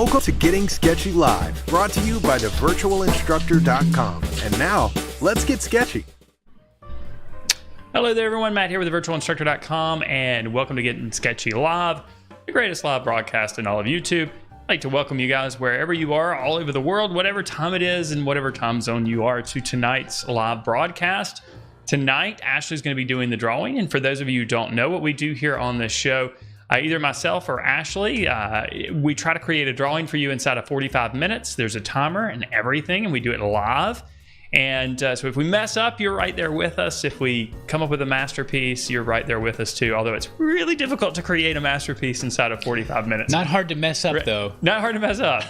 Welcome to Getting Sketchy Live, brought to you by thevirtualinstructor.com. And now, let's get sketchy. Hello there, everyone. Matt here with thevirtualinstructor.com, and welcome to Getting Sketchy Live, the greatest live broadcast in all of YouTube. I'd like to welcome you guys wherever you are, all over the world, whatever time it is and whatever time zone you are, to tonight's live broadcast. Tonight, Ashley's going to be doing the drawing, and for those of you who don't know what we do here on this show, either myself or Ashley, we try to create a drawing for you inside of 45 minutes. There's a timer and everything, and we do it live. And so if we mess up, you're right there with us. If we come up with a masterpiece, you're right there with us too. Although it's really difficult to create a masterpiece inside of 45 minutes. Not hard to mess up, though. Not hard to mess up.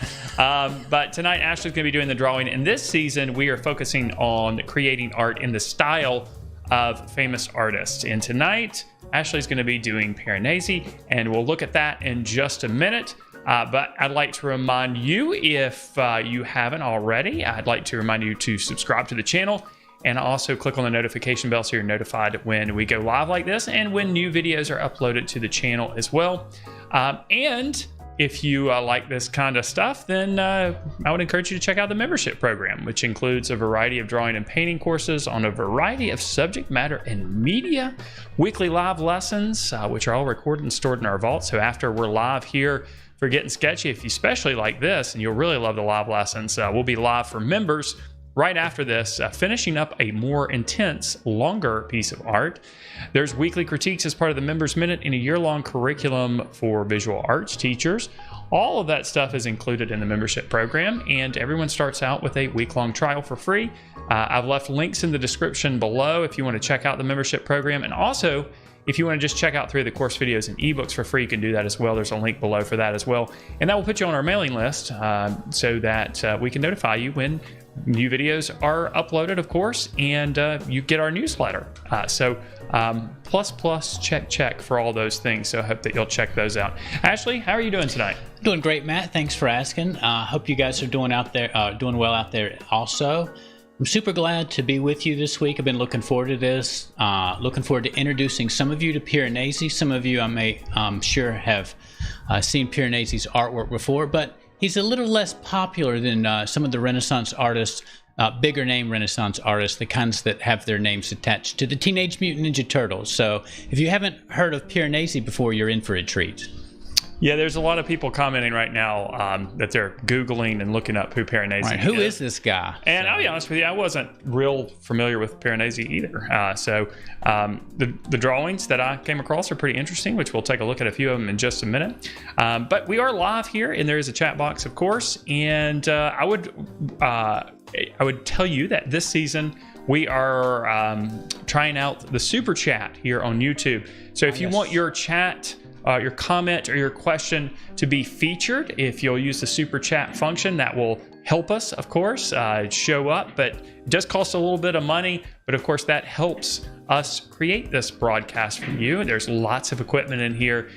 But tonight, Ashley's going to be doing the drawing. And this season, we are focusing on creating art in the style of famous artists. And tonight, Ashley's going to be doing Piranesi, and we'll look at that in just a minute. But I'd like to remind you, if you haven't already, I'd like to remind you to subscribe to the channel and also click on the notification bell so you're notified when we go live like this and when new videos are uploaded to the channel as well. And if you like this kind of stuff, then I would encourage you to check out the membership program, which includes a variety of drawing and painting courses on a variety of subject matter and media, weekly live lessons, which are all recorded and stored in our vault. So after we're live here for Getting Sketchy, if you especially like this, and you'll really love the live lessons, we'll be live for members right after this, finishing up a more intense, longer piece of art. There's weekly critiques as part of the Members Minute in a year-long curriculum for visual arts teachers. All of that stuff is included in the membership program, and everyone starts out with a week-long trial for free. I've left links in the description below if you want to check out the membership program. And also, if you want to just check out 3 of the course videos and ebooks for free, you can do that as well. There's a link below for that as well. And that will put you on our mailing list so that we can notify you when new videos are uploaded, of course, and you get our newsletter. Plus, check for all those things. So I hope that you'll check those out. Ashley, how are you doing tonight? Doing great, Matt. Thanks for asking. Hope you guys are doing well out there also. I'm super glad to be with you this week. I've been looking forward to this. Looking forward to introducing some of you to Piranesi. Some of you I'm sure have seen Piranesi's artwork before, but he's a little less popular than some of the Renaissance artists, bigger name Renaissance artists, the kinds that have their names attached to the Teenage Mutant Ninja Turtles. So if you haven't heard of Piranesi before, you're in for a treat. Yeah, there's a lot of people commenting right now that they're Googling and looking up who Piranesi is. Who is this guy? And I'll be honest with you, I wasn't real familiar with Piranesi either. The drawings that I came across are pretty interesting, which we'll take a look at a few of them in just a minute. But we are live here, and there is a chat box, of course. And I would tell you that this season we are trying out the super chat here on YouTube. So if you want your chat, your comment or your question to be featured, if you'll use the super chat function, that will help us, of course, show up. But it does cost a little bit of money, but of course that helps us create this broadcast for you. There's lots of equipment in here.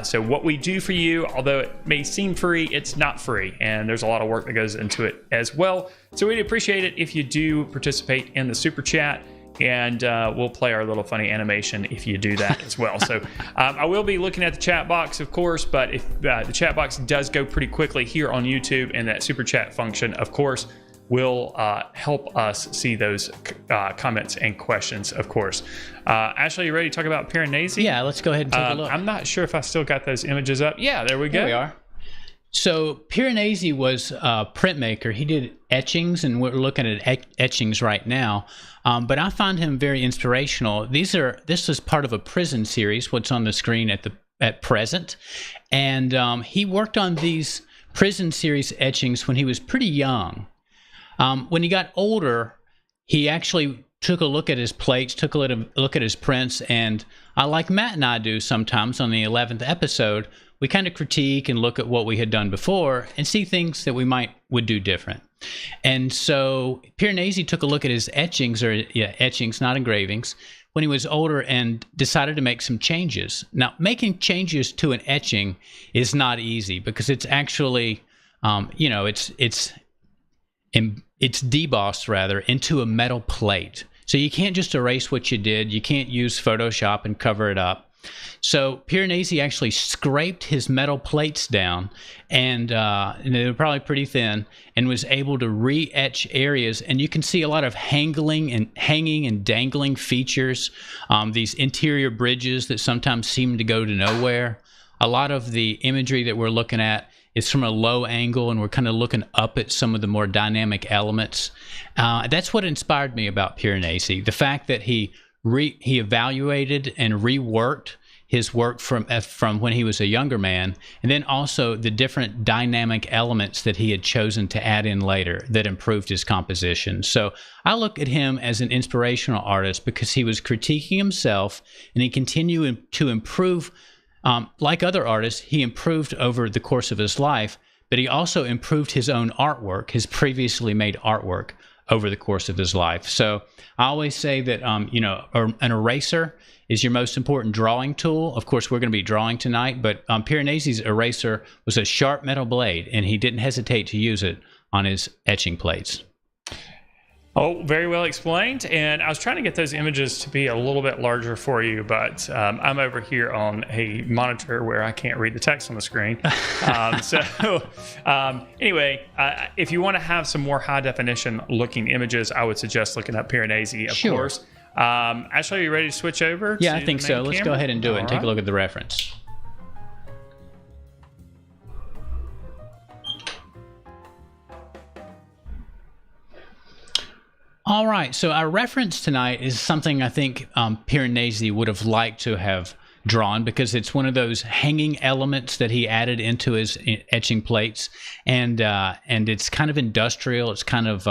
So what we do for you, although it may seem free, it's not free, and there's a lot of work that goes into it as well. So we'd appreciate it if you do participate in the super chat. And we'll play our little funny animation if you do that as well. So I will be looking at the chat box, of course, but if the chat box does go pretty quickly here on YouTube, and that super chat function, of course, will help us see those comments and questions, of course. Ashley, you ready to talk about Piranesi? Yeah, let's go ahead and take a look. I'm not sure if I still got those images up. Yeah, there we go. There we are. So Piranesi was a printmaker. He did etchings, and we're looking at etchings right now. But I find him very inspirational. This is part of a prison series, what's on the screen at present. And he worked on these prison series etchings when he was pretty young. When he got older, he actually took a look at his plates, took a look at his prints, and like Matt and I do sometimes on the 11th episode, we kind of critique and look at what we had done before and see things that we would do different. And so Piranesi took a look at his etchings, not engravings, when he was older, and decided to make some changes. Now, making changes to an etching is not easy because it's actually, it's debossed rather into a metal plate. So you can't just erase what you did. You can't use Photoshop and cover it up. So Piranesi actually scraped his metal plates down, and they were probably pretty thin, and was able to re-etch areas. And you can see a lot of hanging and dangling features, these interior bridges that sometimes seem to go to nowhere. A lot of the imagery that we're looking at is from a low angle, and we're kind of looking up at some of the more dynamic elements. That's what inspired me about Piranesi, the fact that he evaluated and reworked his work from when he was a younger man, and then also the different dynamic elements that he had chosen to add in later that improved his composition. So I look at him as an inspirational artist because he was critiquing himself, and he continued to improve. Like other artists, he improved over the course of his life, but he also improved his own artwork, his previously made artwork, over the course of his life. So I always say that, an eraser is your most important drawing tool. Of course, we're going to be drawing tonight, but Piranesi's eraser was a sharp metal blade, and he didn't hesitate to use it on his etching plates. Oh, very well explained. And I was trying to get those images to be a little bit larger for you, but I'm over here on a monitor where I can't read the text on the screen. Anyway, if you want to have some more high definition looking images, I would suggest looking up Piranesi, of course. Ashley, are you ready to switch over? Yeah, I think so. Let's go ahead and do it and take a look at the reference. All right, so our reference tonight is something I think Piranesi would have liked to have drawn, because it's one of those hanging elements that he added into his etching plates, and it's kind of industrial. It's kind of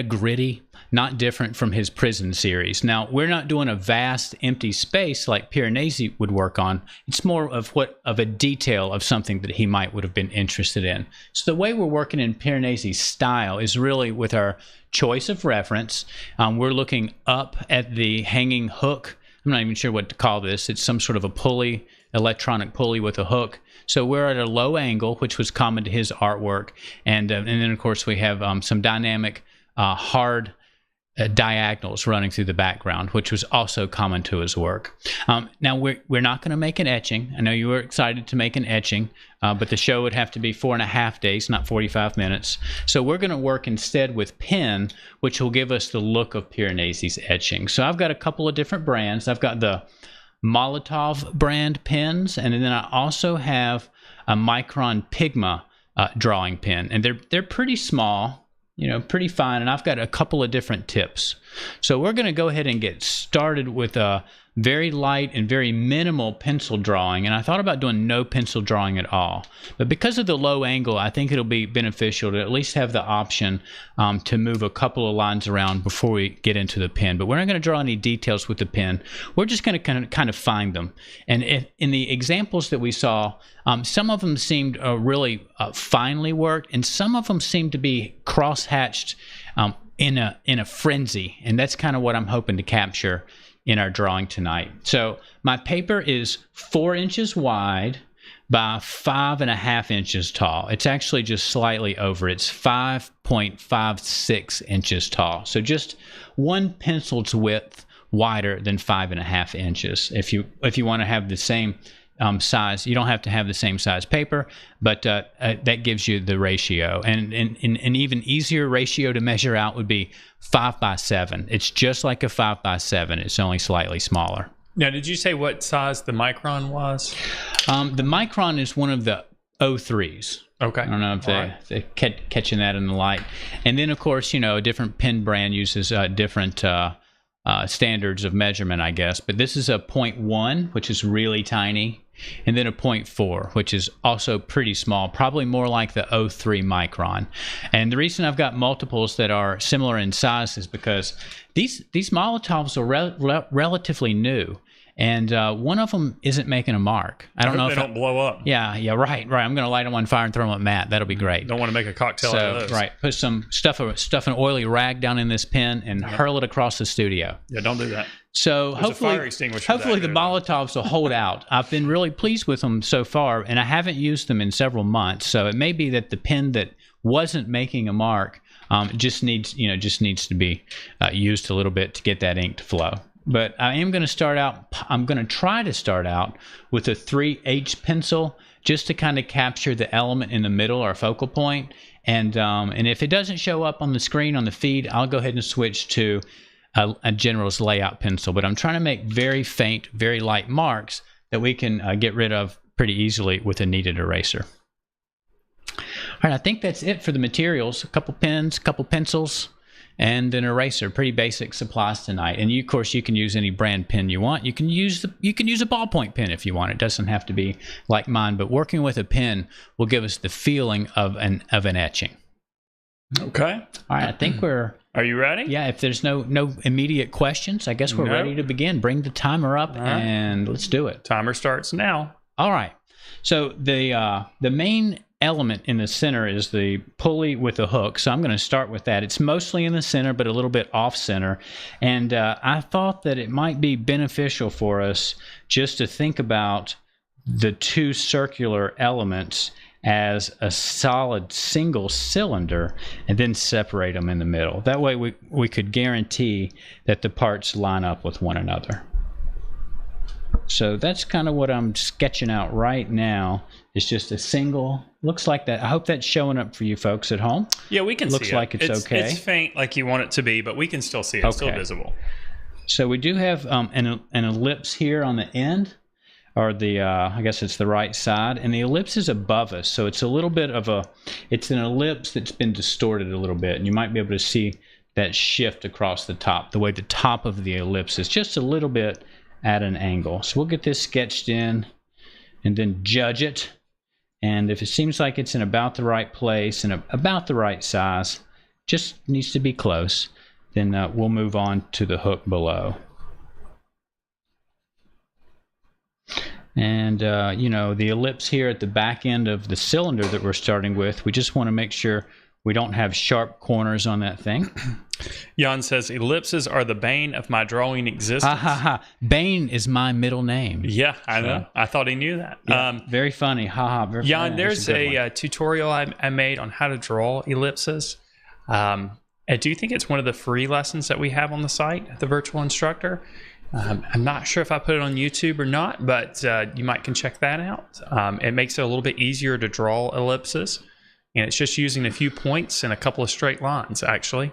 gritty, not different from his prison series. Now, we're not doing a vast empty space like Piranesi would work on. It's more of a detail of something that he would have been interested in. So the way we're working in Piranesi's style is really with our choice of reference. We're looking up at the hanging hook. I'm not even sure what to call this. It's some sort of a pulley, electronic pulley with a hook. So we're at a low angle, which was common to his artwork. And then, of course, we have some dynamic, hard diagonals running through the background, which was also common to his work. Now, we're not going to make an etching. I know you were excited to make an etching, but the show would have to be 4.5 days, not 45 minutes. So we're going to work instead with pen, which will give us the look of Piranesi's etching. So I've got a couple of different brands. I've got the Molotov brand pens, and then I also have a Micron Pigma drawing pen, and they're pretty small, pretty fine, and I've got a couple of different tips. So we're going to go ahead and get started with a very light and very minimal pencil drawing, and I thought about doing no pencil drawing at all. But because of the low angle, I think it'll be beneficial to at least have the option to move a couple of lines around before we get into the pen. But we're not going to draw any details with the pen. We're just going to kind of find them. And in the examples that we saw, some of them seemed really finely worked, and some of them seemed to be cross-hatched in a frenzy. And that's kind of what I'm hoping to capture in our drawing tonight. So my paper is 4 inches wide by 5.5 inches tall. It's actually just slightly over. It's 5.56 inches tall. So just one pencil's width wider than 5.5 inches. If you want to have the same size, you don't have to have the same size paper, but that gives you the ratio. And an even easier ratio to measure out would be 5:7. It's just like a 5:7. It's only slightly smaller. Now, did you say what size the Micron was? The Micron is one of the O3s. Okay. I don't know if they're catching that in the light. And then, of course, a different pen brand uses different standards of measurement, I guess. But this is a 0.1, which is really tiny, and then a 0.4, which is also pretty small, probably more like the O3 Micron. And the reason I've got multiples that are similar in size is because these Molotovs are relatively new. And one of them isn't making a mark. I don't know if they don't blow up. Yeah, right. I'm going to light them on fire and throw them at Matt. That'll be great. Don't want to make a cocktail out of those. Right. Put some stuff an oily rag down in this pen and hurl it across the studio. Yeah, don't do that. So There's hopefully the Molotovs will hold out. I've been really pleased with them so far, and I haven't used them in several months. So it may be that the pen that wasn't making a mark just needs to be used a little bit to get that ink to flow. But I am going to start out, I'm going to try to start out with a 3H pencil just to kind of capture the element in the middle, our focal point. And if it doesn't show up on the screen on the feed, I'll go ahead and switch to a general's layout pencil. But I'm trying to make very faint, very light marks that we can get rid of pretty easily with a kneaded eraser. All right, I think that's it for the materials. A couple pens, a couple pencils, and an eraser. Pretty basic supplies tonight. And of course, you can use any brand pen you want. You can use a ballpoint pen if you want. It doesn't have to be like mine, but working with a pen will give us the feeling of an etching. Okay. All right, I think we're... Are you ready? Yeah, if there's no immediate questions, I guess we're ready to begin. Bring the timer up and let's do it. Timer starts now. All right. So the main element in the center is the pulley with a hook. So I'm going to start with that. It's mostly in the center, but a little bit off center. And I thought that it might be beneficial for us just to think about the two circular elements as a solid single cylinder and then separate them in the middle. That way we could guarantee that the parts line up with one another. So that's kind of what I'm sketching out right now. It's just a single, looks like that. I hope that's showing up for you folks at home. Yeah, we can see it. Looks like it's okay. It's faint like you want it to be, but we can still see it. It's still visible. So we do have an ellipse here on the end, or the I guess it's the right side, and the ellipse is above us, so it's a little bit of it's an ellipse that's been distorted a little bit, and you might be able to see that shift across the top, the way the top of the ellipse is just a little bit at an angle. So we'll get this sketched in and then judge it, and if it seems like it's in about the right place and about the right size, just needs to be close, then we'll move on to the hook below. And, you know, the ellipse here at the back end of the cylinder that we're starting with, we just want to make sure we don't have sharp corners on that thing. Jan says, ellipses are the bane of my drawing existence. Bane is my middle name. Yeah, I know. I thought he knew that. Yeah, very funny. Very Jan, funny. there's a tutorial I made on how to draw ellipses. I do think it's one of the free lessons that we have on the site, the Virtual Instructor. I'm not sure if I put it on YouTube or not, but you might can check that out. It makes it a little bit easier to draw ellipses, and it's just using a few points and a couple of straight lines, actually.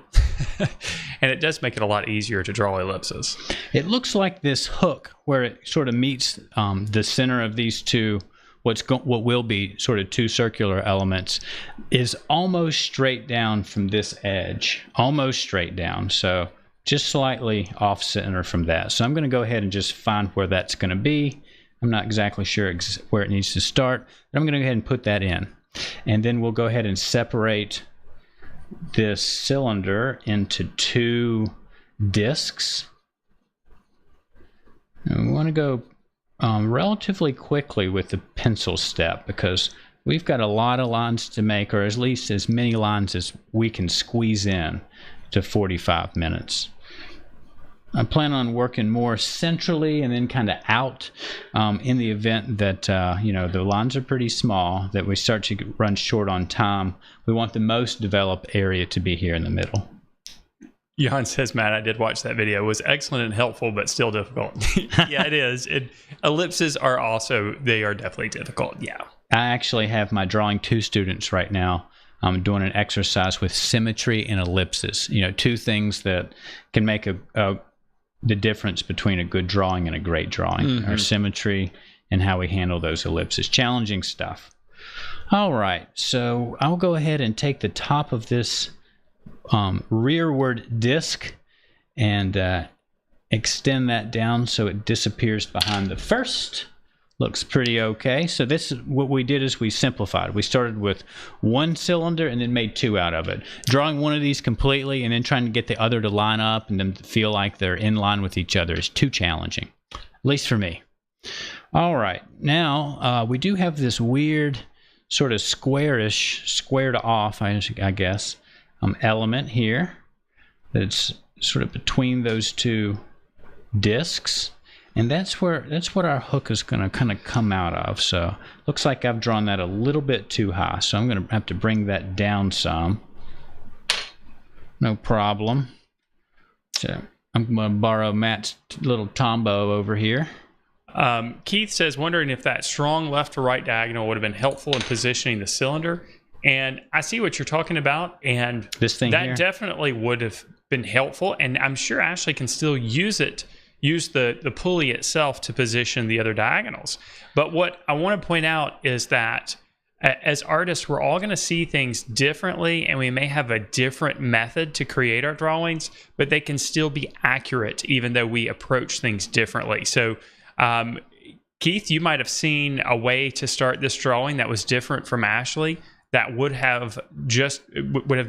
And it does make it a lot easier to draw ellipses. It looks like this hook, where it sort of meets the center of these two, what will be sort of two circular elements, is almost straight down from this edge, almost straight down. So just slightly off center from that. So I'm going to go ahead and just find where that's going to be. I'm not exactly sure where it needs to start, but I'm going to go ahead and put that in. And then we'll go ahead and separate this cylinder into two discs. And we want to go relatively quickly with the pencil step, because we've got a lot of lines to make, or at least as many lines as we can squeeze in to 45 minutes. I plan on working more centrally and then kind of out in the event that you know, the lines are pretty small, that we start to run short on time. We want the most developed area to be here in the middle. Jan says, Matt, I did watch that video. It was excellent and helpful, but still difficult. Yeah, it is. Ellipses are they are definitely difficult. Yeah. I actually have my Drawing 2 students right now doing an exercise with symmetry and ellipses. You know, two things that can make the difference between a good drawing and a great drawing, our symmetry and how we handle those ellipses. Challenging stuff. All right, so I'll go ahead and take the top of this rearward disc and extend that down so it disappears behind the first. Looks pretty okay. So this is what we did, is we simplified. We started with one cylinder and then made two out of it. Drawing one of these completely and then trying to get the other to line up and them to feel like they're in line with each other is too challenging, at least for me. All right, now we do have this weird sort of squarish, squared off, I guess, element here that's sort of between those two discs. And that's what our hook is going to kind of come out of. So looks like I've drawn that a little bit too high. So I'm going to have to bring that down some. No problem. So I'm going to borrow Matt's little Tombow over here. Keith says, wondering if that strong left to right diagonal would have been helpful in positioning the cylinder. And I see what you're talking about. And this thing that here? Definitely would have been helpful. And I'm sure Ashley can still use the pulley itself to position the other diagonals. But what I want to point out is that as artists, we're all going to see things differently, and we may have a different method to create our drawings, but they can still be accurate even though we approach things differently. So Keith, you might have seen a way to start this drawing that was different from Ashley that would have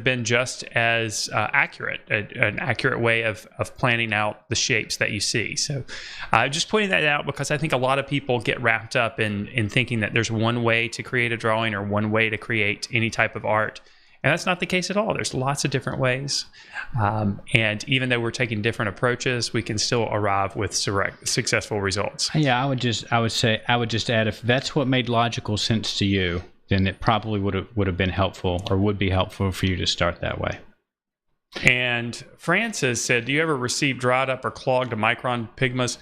been just as accurate, an accurate way of planning out the shapes that you see. So just pointing that out because I think a lot of people get wrapped up in thinking that there's one way to create a drawing or one way to create any type of art. And that's not the case at all. There's lots of different ways. And even though we're taking different approaches, we can still arrive with successful results. Yeah, I would just add, if that's what made logical sense to you, then it probably would have been helpful, or would be helpful for you to start that way. And Francis said, do you ever receive dried up or clogged micron pigmas?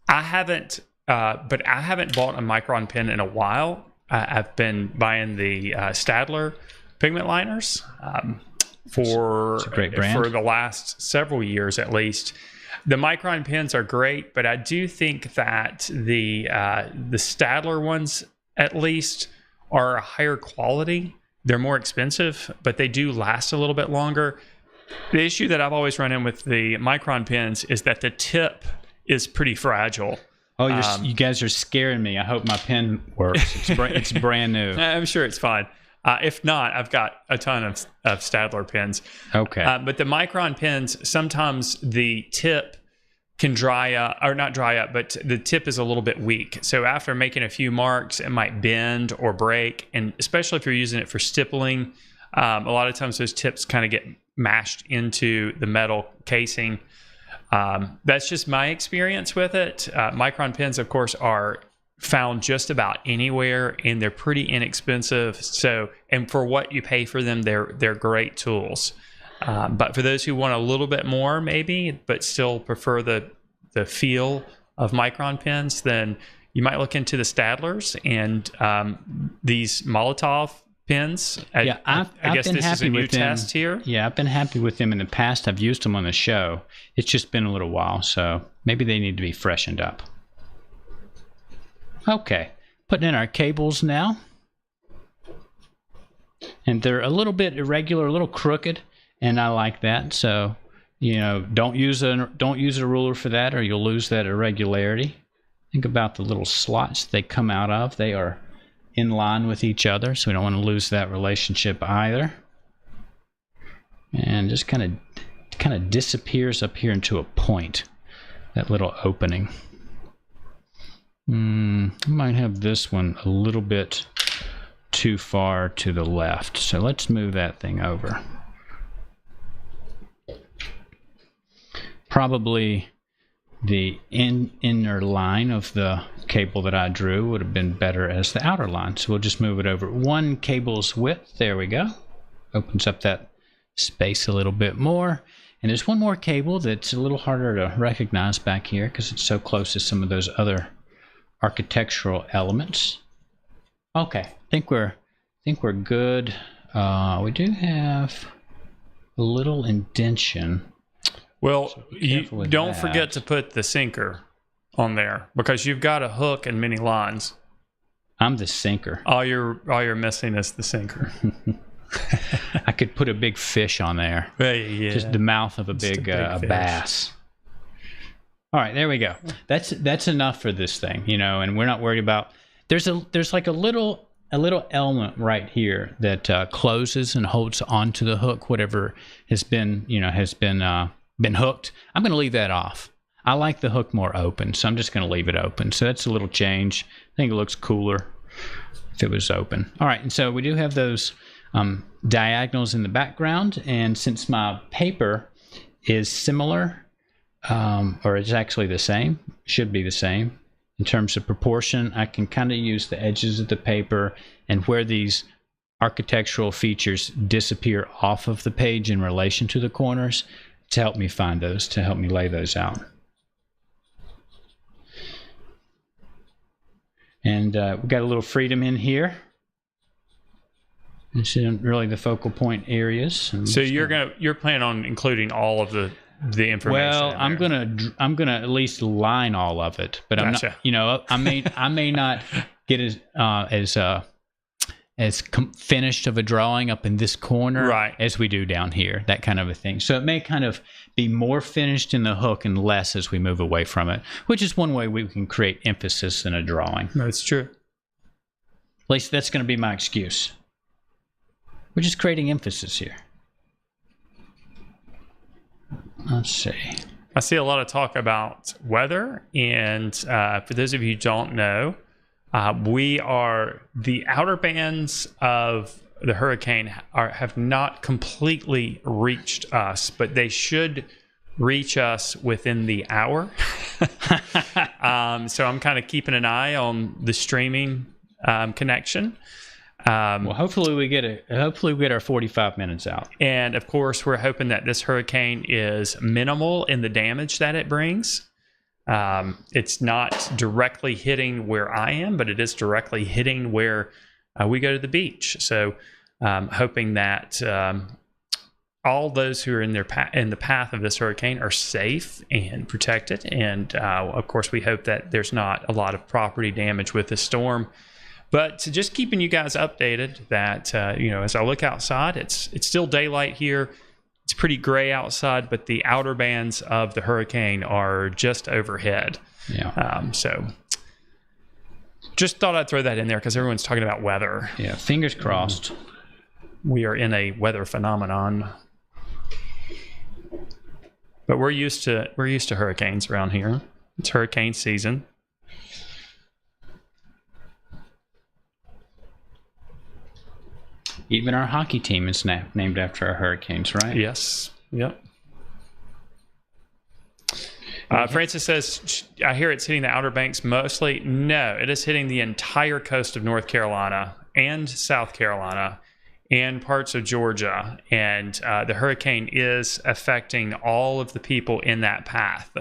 I haven't, but I haven't bought a micron pen in a while. I've been buying the Staedtler pigment liners for the last several years at least. The micron pens are great, but I do think that the Staedtler ones at least are a higher quality. They're more expensive, but they do last a little bit longer. The issue that I've always run in with the micron pens is that the tip is pretty fragile. Oh, you guys are scaring me. I hope my pen works. It's brand new. I'm sure it's fine. If not, I've got a ton of Staedtler pens. Okay. But the micron pens, sometimes the tip can dry up, or not dry up, but the tip is a little bit weak. So after making a few marks, it might bend or break. And especially if you're using it for stippling, a lot of times those tips kind of get mashed into the metal casing. That's just my experience with it. Micron pens, of course, are found just about anywhere, and they're pretty inexpensive. So, and for what you pay for them, they're great tools. But for those who want a little bit more, maybe, but still prefer the feel of micron pens, then you might look into the Staedtlers and these Molotov pens. Yeah, I guess this is a new test here. Yeah, I've been happy with them in the past. I've used them on the show. It's just been a little while, so maybe they need to be freshened up. Okay, putting in our cables now. And they're a little bit irregular, a little crooked, and I like that. So, don't use a ruler for that, or you'll lose that irregularity. Think about the little slots they come out of. They are in line with each other, so we don't want to lose that relationship either. And just kind of disappears up here into a point, that little opening. I might have this one a little bit too far to the left, so let's move that thing over. Probably the inner line of the cable that I drew would have been better as the outer line, so we'll just move it over one cable's width. There we go. Opens up that space a little bit more. And there's one more cable that's a little harder to recognize back here because it's so close to some of those other architectural elements. Okay, I think we're good. We do have a little indention. Well, So you don't forget to put the sinker on there because you've got a hook and many lines. I'm the sinker. All you're missing is the sinker. I could put a big fish on there. Yeah. Just the mouth of a big bass. All right, there we go. That's enough for this thing, and we're not worried about. There's like a little element right here that closes and holds onto the hook, whatever has been hooked. I'm going to leave that off. I like the hook more open, so I'm just going to leave it open. So that's a little change. I think it looks cooler if it was open. All right, and so we do have those diagonals in the background, and since my paper is similar, or it's actually the same, should be the same in terms of proportion, I can kind of use the edges of the paper and where these architectural features disappear off of the page in relation to the corners to help me find those, to help me lay those out. And we've got a little freedom in here. This isn't really the focal point areas. So you're planning on including all of the information. Well, I'm gonna at least line all of it, but I'm Gotcha. not. I may not get as finished of a drawing up in this corner as we do down here, that kind of a thing. So it may kind of be more finished in the hook and less as we move away from it, which is one way we can create emphasis in a drawing. That's true. At least that's going to be my excuse. We're just creating emphasis here. Let's see. I see a lot of talk about weather, and for those of you who don't know, the outer bands of the hurricane have not completely reached us, but they should reach us within the hour. So I'm kind of keeping an eye on the streaming connection. Well, hopefully we get our 45 minutes out. And of course, we're hoping that this hurricane is minimal in the damage that it brings. It's not directly hitting where I am, but it is directly hitting where we go to the beach. So hoping that all those who are in the path of this hurricane are safe and protected. And of course, we hope that there's not a lot of property damage with the storm. But just keeping you guys updated that, as I look outside, it's still daylight here. It's pretty gray outside, but the outer bands of the hurricane are just overhead. Yeah. So just thought I'd throw that in there because everyone's talking about weather. Yeah. Fingers crossed. We are in a weather phenomenon. But we're used to hurricanes around here. It's hurricane season. Even our hockey team is named after our hurricanes, right? Yes. Yep. Francis says, I hear it's hitting the Outer Banks mostly. No, it is hitting the entire coast of North Carolina and South Carolina and parts of Georgia. And the hurricane is affecting all of the people in that path.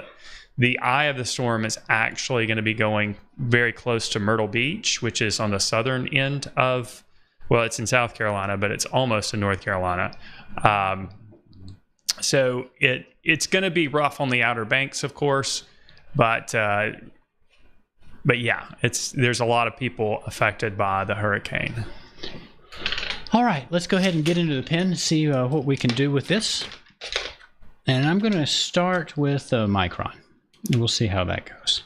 The eye of the storm is actually going to be going very close to Myrtle Beach, which is on the southern end of, well, it's in South Carolina, but it's almost in North Carolina. So it's going to be rough on the Outer Banks, of course, but yeah, there's a lot of people affected by the hurricane. All right, let's go ahead and get into the pen and see what we can do with this. And I'm going to start with Micron. We'll see how that goes.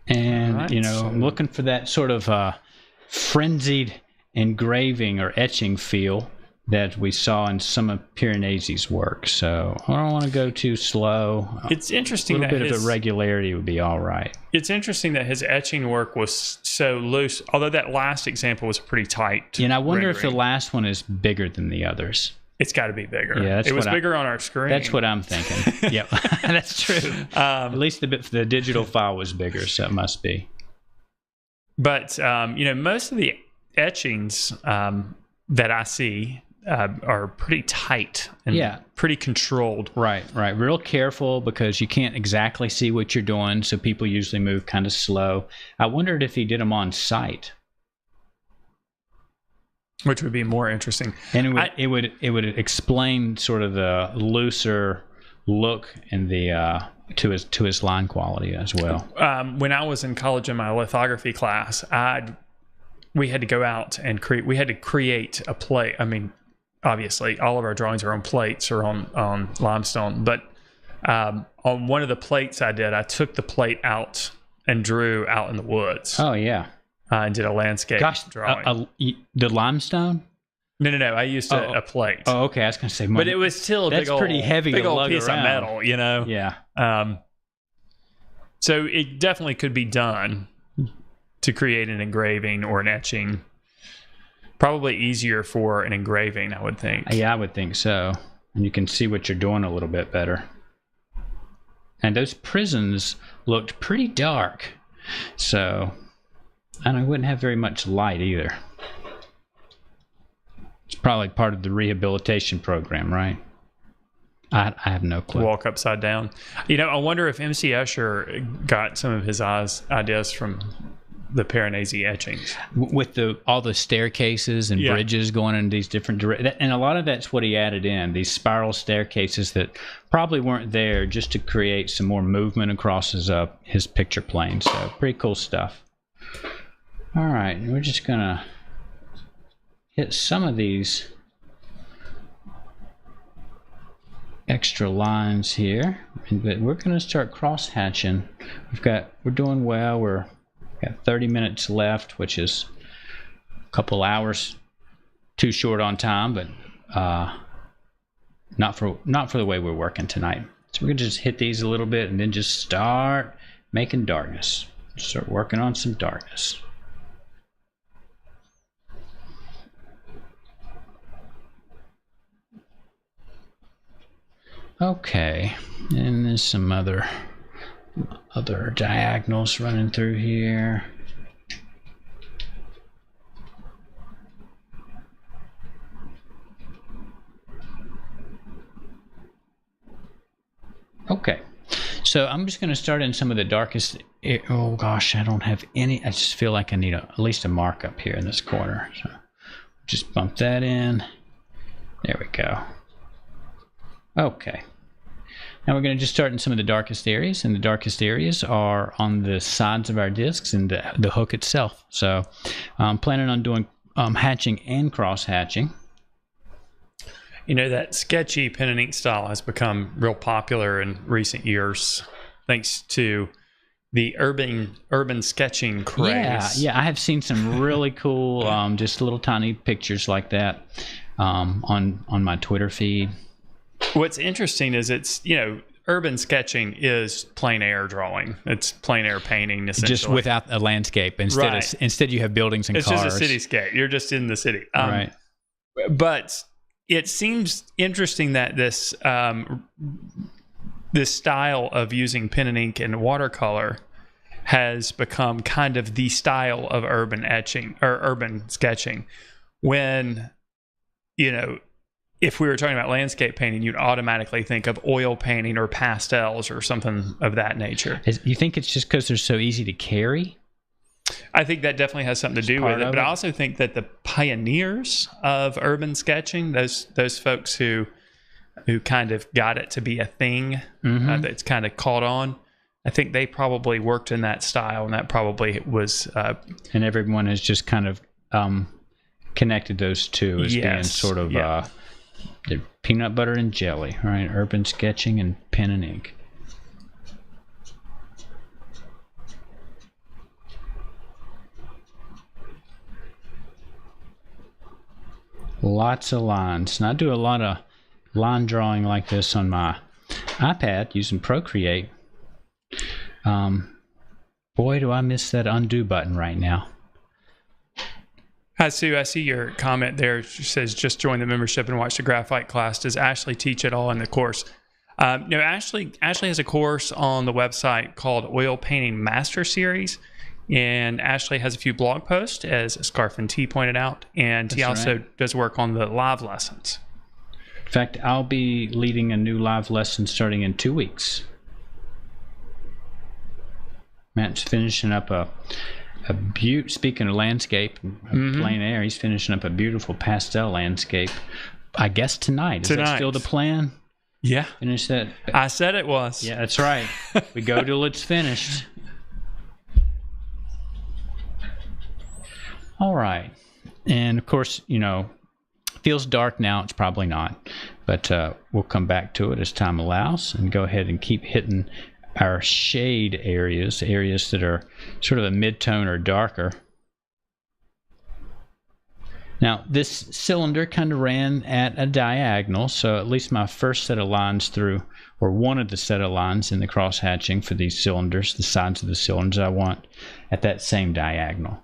And, right, I'm looking for that sort of frenzied engraving or etching feel that we saw in some of Piranesi's work. So I don't want to go too slow. It's interesting a little that bit of irregularity would be all right. It's interesting that his etching work was so loose, although that last example was pretty tight. And I wonder if the rendering. last one is bigger than the others. It's got to be bigger. Yeah, it was bigger on our screen. That's what I'm thinking. Yep, that's true. At least the digital file was bigger, so it must be. But most of the etchings that I see are pretty tight and pretty controlled. Right. Real careful because you can't exactly see what you're doing, so people usually move kind of slow. I wondered if he did them on site. Which would be more interesting, and it would explain sort of the looser look in the to his line quality as well. When I was in college in my lithography class, we had to go out and create a plate. I mean, obviously, all of our drawings are on plates or on limestone, but on one of the plates I took the plate out and drew out in the woods. Oh yeah. And did a landscape drawing. The limestone? No. I used a plate. Oh, okay. I was going to say, but it was still that's pretty heavy. Big to old lug piece around. of metal, Yeah. So it definitely could be done to create an engraving or an etching. Probably easier for an engraving, I would think. Yeah, I would think so. And you can see what you're doing a little bit better. And those prisms looked pretty dark, so. And I wouldn't have very much light either. It's probably part of the rehabilitation program, right? I have no clue. Walk upside down. I wonder if MC Escher got some of his ideas from the Piranesi etchings. With all the staircases and bridges going in these different directions. And a lot of that's what he added in, these spiral staircases that probably weren't there, just to create some more movement across his picture plane. So pretty cool stuff. All right, we're just going to hit some of these extra lines here, but we're going to start cross hatching. We're doing well. We're got 30 minutes left, which is a couple hours too short on time, but not for the way we're working tonight. So we're going to just hit these a little bit and then just start making darkness. Start working on some darkness. Okay, and there's some other diagonals running through here. Okay, so I'm just going to start in some of the darkest. Oh gosh, I don't have any. I just feel like I need at least a markup here in this corner. So just bump that in. There we go. Okay. Now we're going to just start in some of the darkest areas, and the darkest areas are on the sides of our discs and the hook itself. So I'm planning on doing hatching and cross hatching. That sketchy pen and ink style has become real popular in recent years, thanks to the urban sketching craze. Yeah, I have seen some really cool, just little tiny pictures like that on my Twitter feed. What's interesting is it's, urban sketching is plein air drawing. It's plein air painting, essentially. Just without a landscape. Instead you have buildings and cars. It's just a cityscape. You're just in the city. Right. But it seems interesting that this style of using pen and ink and watercolor has become kind of the style of urban etching or urban sketching. When, if we were talking about landscape painting, you'd automatically think of oil painting or pastels or something of that nature. You think it's just because they're so easy to carry? I think that definitely has something to do with it. But I also think that the pioneers of urban sketching, those folks who kind of got it to be a thing, that's kind of caught on, I think they probably worked in that style, and that probably was... and everyone has just kind of connected those two as being sort of... they're peanut butter and jelly, right? Urban sketching and pen and ink. Lots of lines. And I do a lot of line drawing like this on my iPad using Procreate. Boy, do I miss that undo button right now. Hi, Sue. I see your comment there. She says, just join the membership and watch the graphite class. Does Ashley teach it all in the course? No, Ashley has a course on the website called Oil Painting Master Series. And Ashley has a few blog posts, as Scarf and T pointed out. And he also does work on the live lessons. In fact, I'll be leading a new live lesson starting in 2 weeks. Matt's finishing up speaking of landscape, plein air, he's finishing up a beautiful pastel landscape. I guess tonight. Is that still the plan? Yeah. Finish that. I said it was. Yeah, that's right. We go till it's finished. All right. And of course, feels dark now. It's probably not. But we'll come back to it as time allows and go ahead and keep hitting our shade areas that are sort of a mid-tone or darker. Now, this cylinder kind of ran at a diagonal, so at least my first set of lines through, or one of the set of lines in the cross-hatching for these cylinders, the sides of the cylinders, I want at that same diagonal.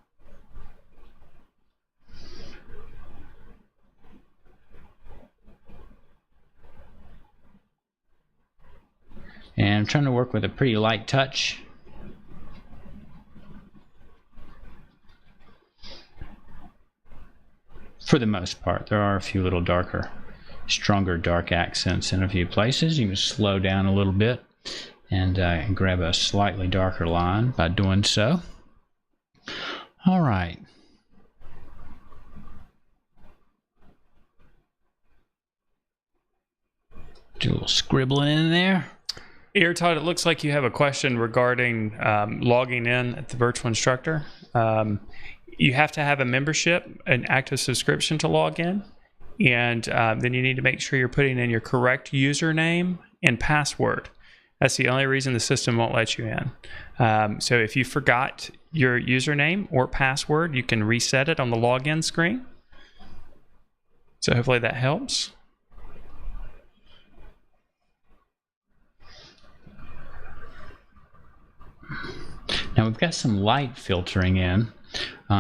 And I'm trying to work with a pretty light touch. for the most part. There are a few little stronger dark accents in a few places. You can slow down a little bit and grab a slightly darker line by doing so. All right. Do a little scribbling in there. Here, Todd, it looks like you have a question regarding logging in at the virtual instructor. You have to have a membership, an active subscription to log in, and then you need to make sure you're putting in your correct username and password. That's the only reason the system won't let you in. So if you forgot your username or password, you can reset it on the login screen. So hopefully that helps. Now we've got some light filtering in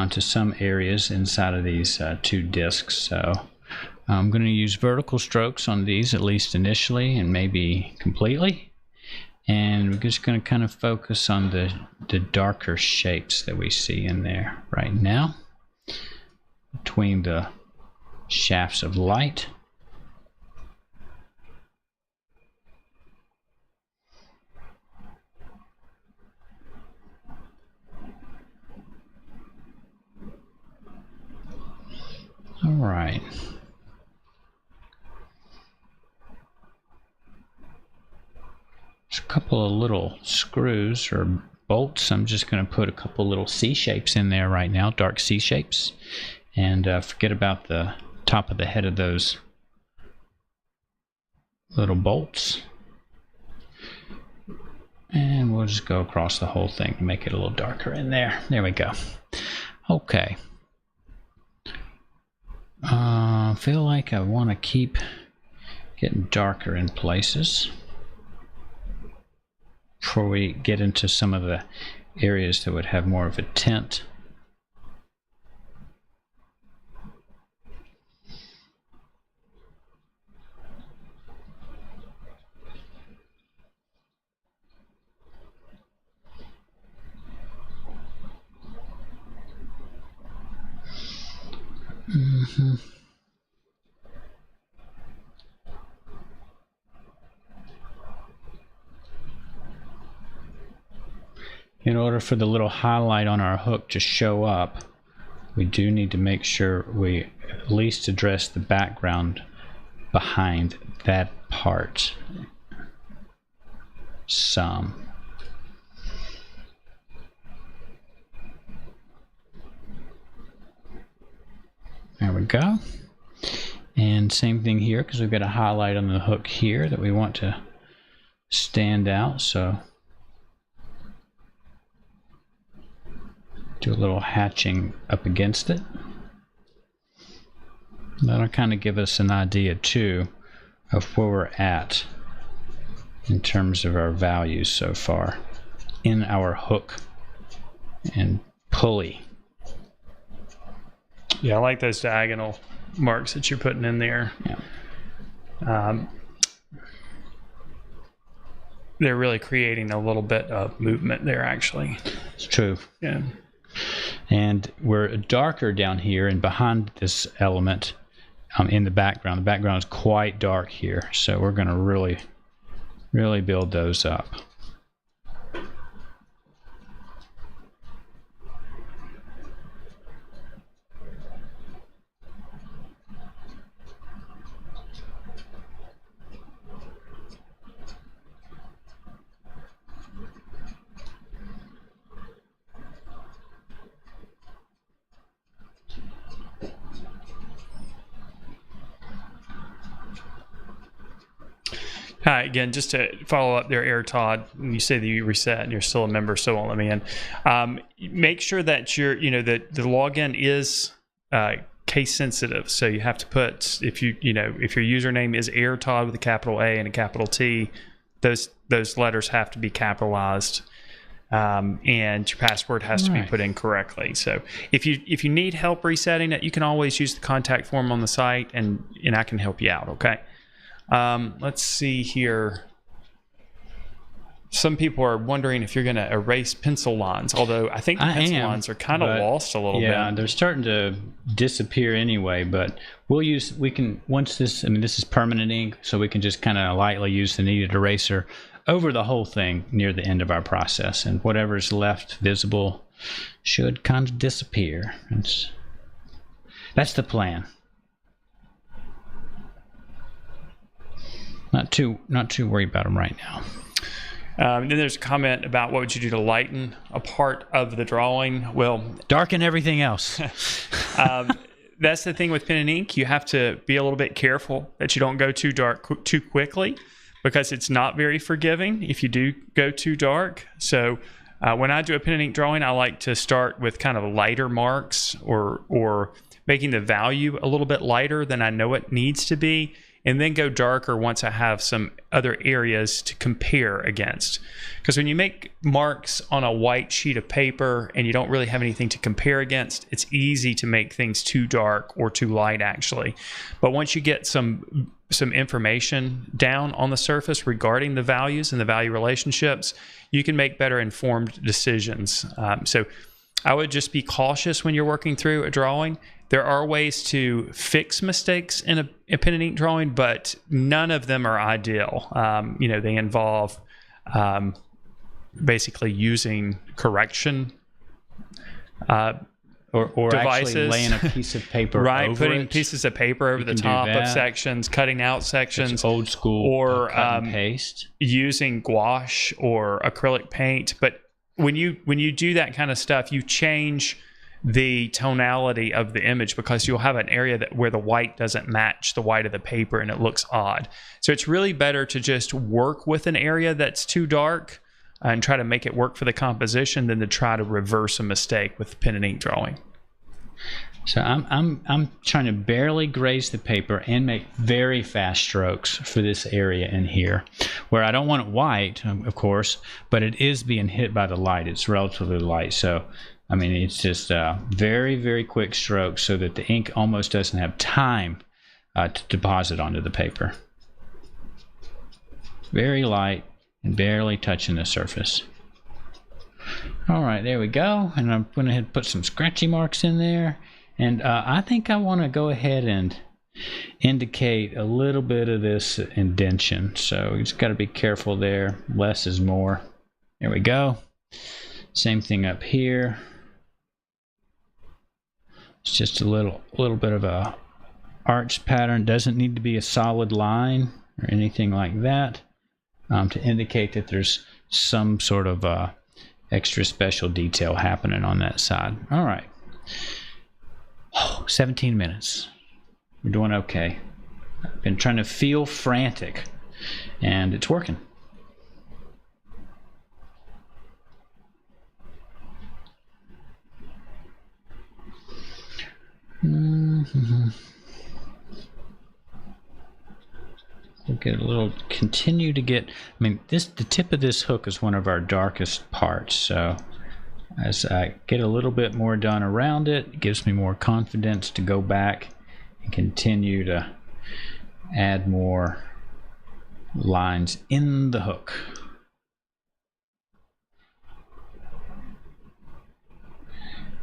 to some areas inside of these two discs. So I'm going to use vertical strokes on these, at least initially and maybe completely. And we're just going to kind of focus on the darker shapes that we see in there right now between the shafts of light. All right. There's a couple of little screws or bolts. I'm just going to put a couple little C shapes in there right now, dark C shapes, and forget about the top of the head of those little bolts. And we'll just go across the whole thing and make it a little darker in there. There we go. Okay. I feel like I want to keep getting darker in places before we get into some of the areas that would have more of a tint. In order for the little highlight on our hook to show up, we do need to make sure we at least address the background behind that part some. There we go. And same thing here, because we've got a highlight on the hook here that we want to stand out. So do a little hatching up against it. That'll kind of give us an idea too of where we're at in terms of our values so far in our hook and pulley. Yeah, I like those diagonal marks that you're putting in there. Yeah. They're really creating a little bit of movement there, actually. It's true. Yeah. And we're darker down here and behind this element in the background. The background is quite dark here, so we're going to really build those up. Hi, again, just to follow up there, Air Todd, you say that you reset and you're still a member, so won't let me in. Make sure that that the login is case sensitive. So you have to put, if your username is Air Todd with a capital A and a capital T, those letters have to be capitalized. And your password has to be put in correctly. So if you need help resetting it, you can always use the contact form on the site, and I can help you out. Okay. Let's see here. some people are wondering if you're going to erase pencil lines, although I think the pencil lines are kind of lost a little bit. Yeah, they're starting to disappear anyway, but we can, once this, I mean, this is permanent ink, so we can just kind of lightly use the kneaded eraser over the whole thing near the end of our process, and whatever's left visible should kind of disappear. That's the plan. Not too worried about them right now. Then there's a comment about what would you do to lighten a part of the drawing. Well, darken everything else. That's the thing with pen and ink. You have to be a little bit careful that you don't go too dark too quickly, because it's not very forgiving if you do go too dark. So when I do a pen and ink drawing, I like to start with kind of lighter marks or making the value a little bit lighter than I know it needs to be, and then go darker once I have some other areas to compare against. Because when you make marks on a white sheet of paper and you don't really have anything to compare against, it's easy to make things too dark or too light, actually. But once you get some information down on the surface regarding the values and the value relationships, you can make better informed decisions. So I would just be cautious when you're working through a drawing. There are ways to fix mistakes in a pen and ink drawing, but none of them are ideal. They involve basically using correction or devices. Actually laying a piece of paper right, over putting it. pieces of paper over the top of sections, cutting out sections. It's old school, or cut and paste. Using gouache or acrylic paint. But when you do that kind of stuff, you change the tonality of the image, because you'll have an area where the white doesn't match the white of the paper and it looks odd. So it's really better to just work with an area that's too dark and try to make it work for the composition than to try to reverse a mistake with pen and ink drawing. So I'm trying to barely graze the paper and make very fast strokes for this area in here, where I don't want it white, of course, but it is being hit by the light. It's relatively light, so I mean, it's just very, very quick strokes so that the ink almost doesn't have time to deposit onto the paper. Very light and barely touching the surface. All right, there we go. And I'm going to put some scratchy marks in there. And I think I want to go ahead and indicate a little bit of this indentation. So you just got to be careful there. Less is more. There we go. Same thing up here. It's just a little bit of a arch pattern. Doesn't need to be a solid line or anything like that to indicate that there's some sort of extra special detail happening on that side. All right. 17 minutes. We're doing okay. I've been trying to feel frantic, and it's working. We'll continue to get, I mean, the tip of this hook is one of our darkest parts, so as I get a little bit more done around it, it gives me more confidence to go back and continue to add more lines in the hook.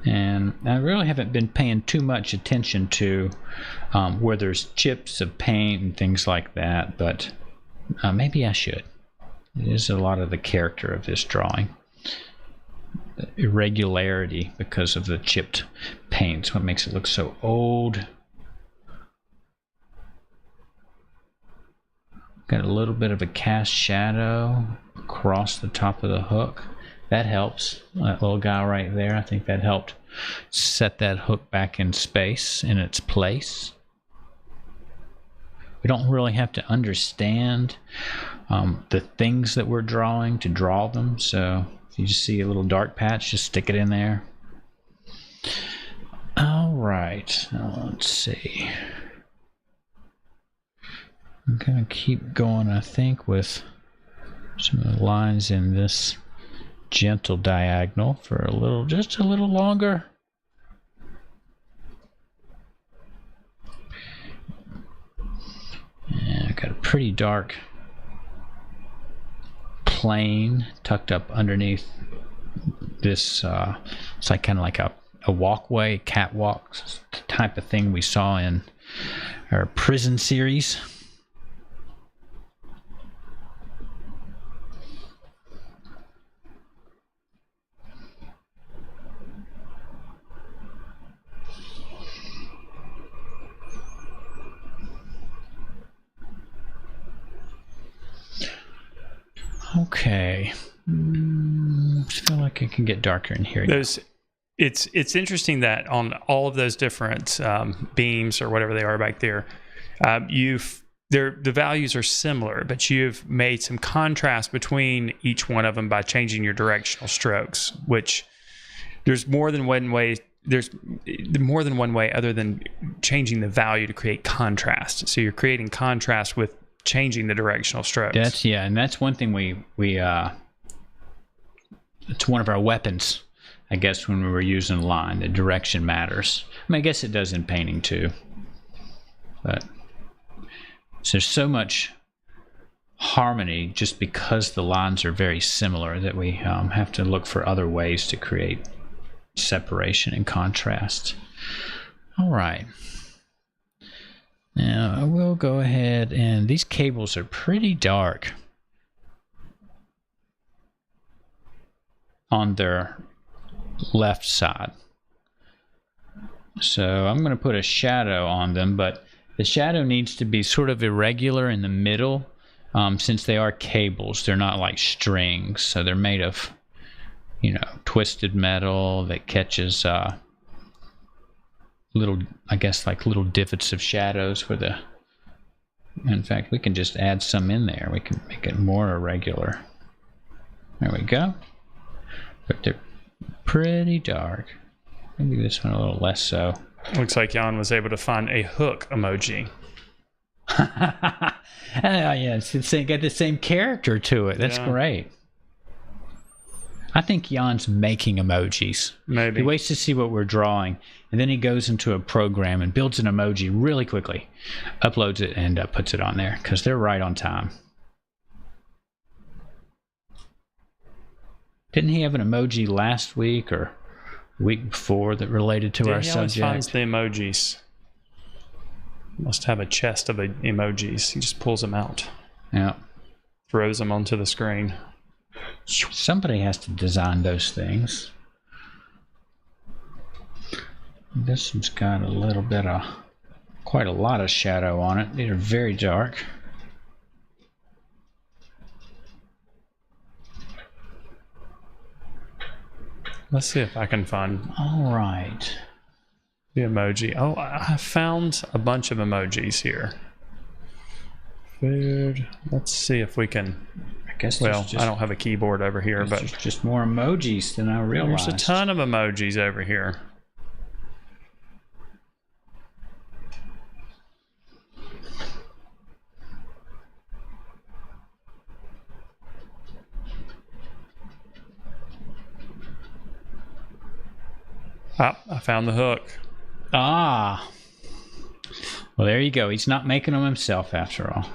And I really haven't been paying too much attention to where there's chips of paint and things like that, but maybe I should. It is a lot of the character of this drawing. The irregularity because of the chipped paint. It's what makes it look so old. Got a little bit of a cast shadow across the top of the hook. That helps. That little guy right there, I think that helped set that hook back in space, in its place. We don't really have to understand the things that we're drawing to draw them, so if you just see a little dark patch, just stick it in there. All right, now let's see. I'm gonna keep going, I think, with some of the lines in this gentle diagonal for just a little longer. Yeah, I got a pretty dark plane tucked up underneath this. It's like kind of like a walkway, catwalk type of thing we saw in our prison series. Okay. I feel like it can get darker in here. It's interesting that on all of those different beams or whatever they are back there, the values are similar, but you've made some contrast between each one of them by changing your directional strokes, which there's more than one way. There's more than one way other than changing the value to create contrast. So you're creating contrast with changing the directional strokes. That's one thing we it's one of our weapons, I guess, when we were using a line. The direction matters. I mean, I guess it does in painting too, but so there's so much harmony just because the lines are very similar that we have to look for other ways to create separation and contrast. All right. Now I will go ahead, and these cables are pretty dark on their left side. So I'm going to put a shadow on them, but the shadow needs to be sort of irregular in the middle, since they are cables. They're not like strings, so they're made of, twisted metal that catches little, I guess, like little divots of shadows for the. In fact, we can just add some in there. We can make it more irregular. There we go. But they're pretty dark. Maybe this one a little less so. Looks like Jan was able to find a hook emoji. Yeah, it's got the same character to it. That's great. I think Jan's making emojis. Maybe. He waits to see what we're drawing, and then he goes into a program and builds an emoji really quickly, uploads it, and puts it on there, because they're right on time. Didn't he have an emoji last week or week before that related to our subject? He always finds the emojis. Must have a chest of emojis. He just pulls them out. Yeah. Throws them onto the screen. Somebody has to design those things. This one's got a little bit of, quite a lot of shadow on it. These are very dark. Let's see if I can find. All right. The emoji. Oh, I found a bunch of emojis here. Food. Let's see if we can. I guess. Well, I don't have a keyboard over here, but there's just more emojis than I realized. There's a ton of emojis over here. Ah, I found the hook. Ah. Well, there you go. He's not making them himself after all.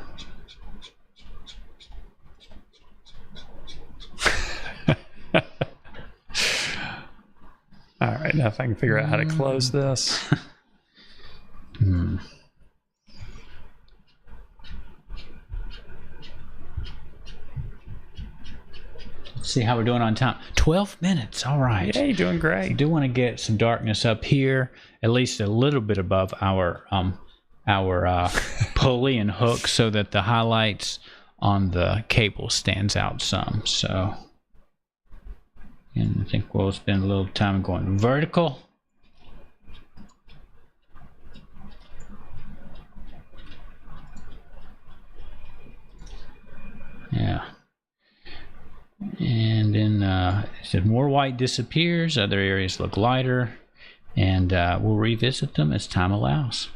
All right, now if I can figure out how to close this. Let's see how we're doing on time. 12 minutes. All right. Yeah, you're doing great. I do want to get some darkness up here, at least a little bit above our pulley and hook, so that the highlights on the cable stands out some. So, and I think we'll spend a little time going vertical. Yeah. And then it said more white disappears, other areas look lighter, and we'll revisit them as time allows.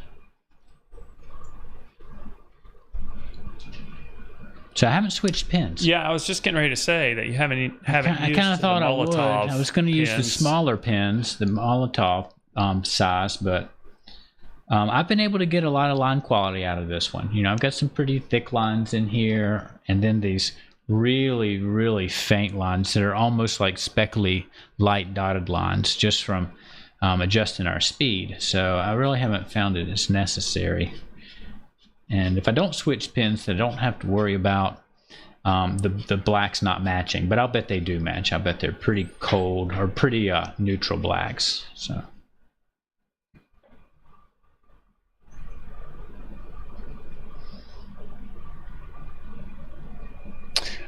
So I haven't switched pins. Yeah, I was just getting ready to say that you haven't used I kind of thought I would. I was going to use the smaller pins, the Molotov size, but I've been able to get a lot of line quality out of this one. You know, I've got some pretty thick lines in here, and then these really, really faint lines that are almost like speckly light dotted lines just from adjusting our speed. So I really haven't found it as necessary. And if I don't switch pins, then I don't have to worry about the blacks not matching. But I'll bet they do match. I bet they're pretty cold or pretty neutral blacks. So.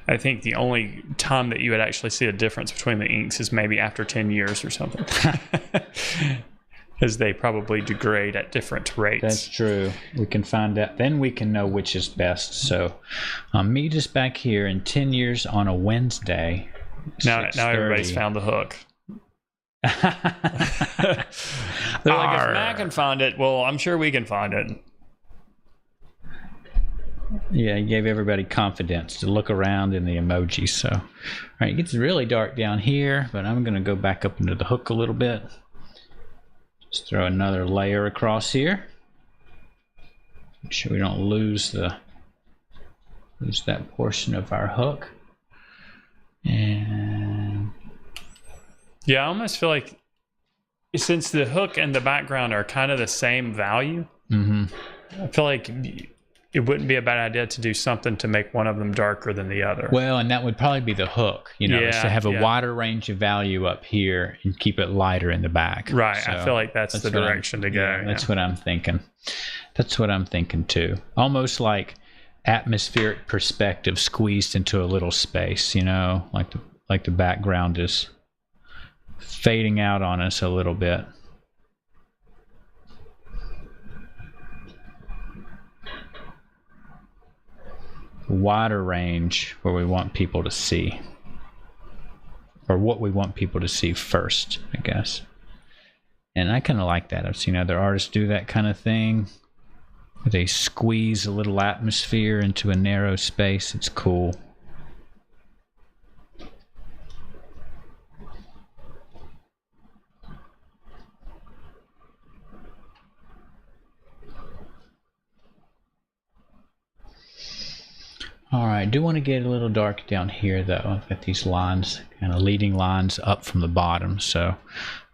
I think the only time that you would actually see a difference between the inks is maybe after 10 years or something. Because they probably degrade at different rates. That's true. We can find out. Then we can know which is best. So meet us back here in 10 years on a Wednesday. Now everybody's found the hook. They're like, if Matt can find it, well, I'm sure we can find it. Yeah, he gave everybody confidence to look around in the emojis. So, all right, it gets really dark down here, but I'm going to go back up into the hook a little bit. Just throw another layer across here. Make sure we don't lose that portion of our hook. And yeah, I almost feel like since the hook and the background are kind of the same value, I feel like it wouldn't be a bad idea to do something to make one of them darker than the other. Well, and that would probably be the hook, is to have a wider range of value up here and keep it lighter in the back. Right. So I feel like that's the direction to go. Yeah, that's what I'm thinking. That's what I'm thinking too. Almost like atmospheric perspective squeezed into a little space, like the background is fading out on us a little bit. Wider range where we want people to see, or what we want people to see first, I guess. And I kind of like that. I've seen other artists do that kind of thing. They squeeze a little atmosphere into a narrow space. It's cool. All right, I do want to get a little dark down here though. I've got these lines, kind of leading lines up from the bottom, so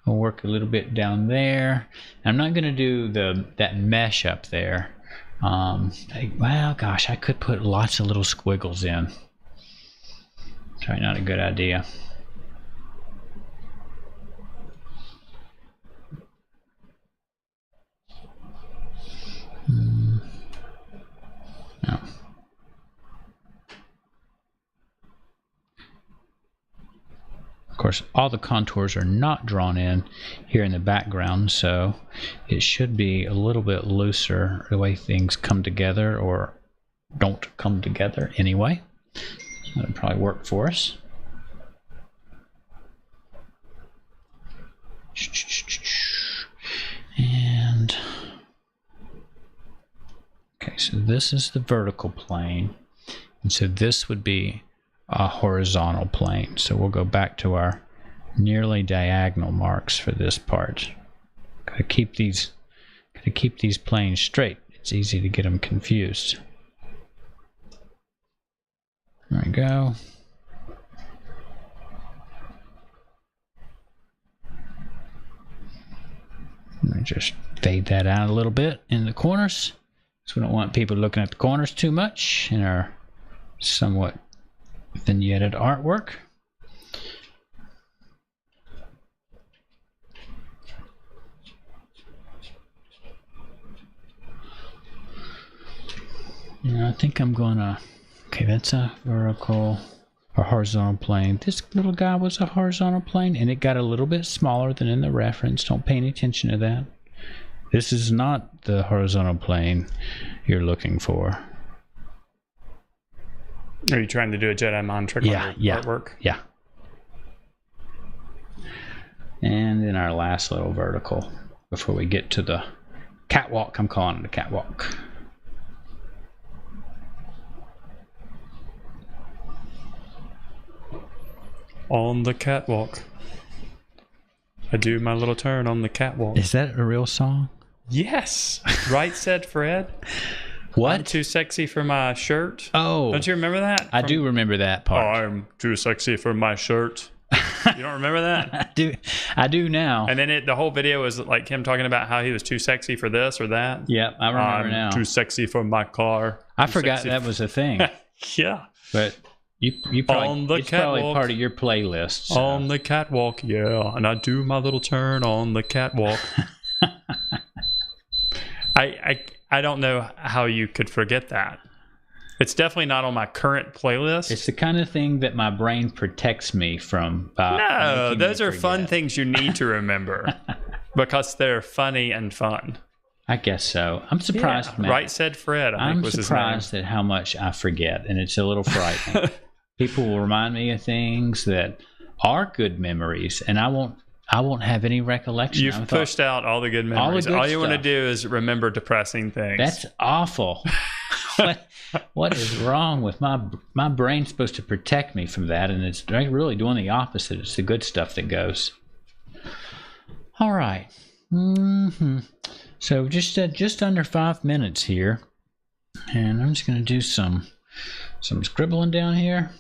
I'll work a little bit down there. I'm not going to do that mesh up there. Well, gosh, I could put lots of little squiggles in. Probably not a good idea. No. Of course, all the contours are not drawn in here in the background, so it should be a little bit looser the way things come together, or don't come together anyway. So that'll probably work for us. And okay, so this is the vertical plane, and so this would be a horizontal plane. So we'll go back to our nearly diagonal marks for this part. Gotta keep these planes straight. It's easy to get them confused. There we go. Let me just fade that out a little bit in the corners, so we don't want people looking at the corners too much in our somewhat vignetted artwork. Yeah, I think I'm gonna, okay, that's a vertical or horizontal plane. This little guy was a horizontal plane, and it got a little bit smaller than in the reference. Don't pay any attention to that. This is not the horizontal plane you're looking for. Are you trying to do a Jedi mind trick on your artwork? Yeah. And then our last little vertical before we get to the catwalk. I'm calling it a catwalk. On the catwalk. I do my little turn on the catwalk. Is that a real song? Yes. Right, said Fred. What? I'm too sexy for my shirt. Oh. Don't you remember that? I do remember that part. I'm too sexy for my shirt. You don't remember that? I do now. And then the whole video was like him talking about how he was too sexy for this or that. Yep, I remember now. Too sexy for my car. I forgot that was a thing. Yeah. But you probably, it's probably part of your playlist. So. On the catwalk, yeah. And I do my little turn on the catwalk. I don't know how you could forget that. It's definitely not on my current playlist. It's the kind of thing that my brain protects me from. No, those are fun things you need to remember because they're funny and fun. I guess so. I'm surprised. Yeah. Right said Fred. I'm surprised at how much I forget, and it's a little frightening. People will remind me of things that are good memories, and I won't have any recollection. You've pushed out all the good memories. All you want to do is remember depressing things. That's awful. What is wrong with my brain's supposed to protect me from that, and it's really doing the opposite. It's the good stuff that goes. All right. So just under 5 minutes here, and I'm just going to do some scribbling down here.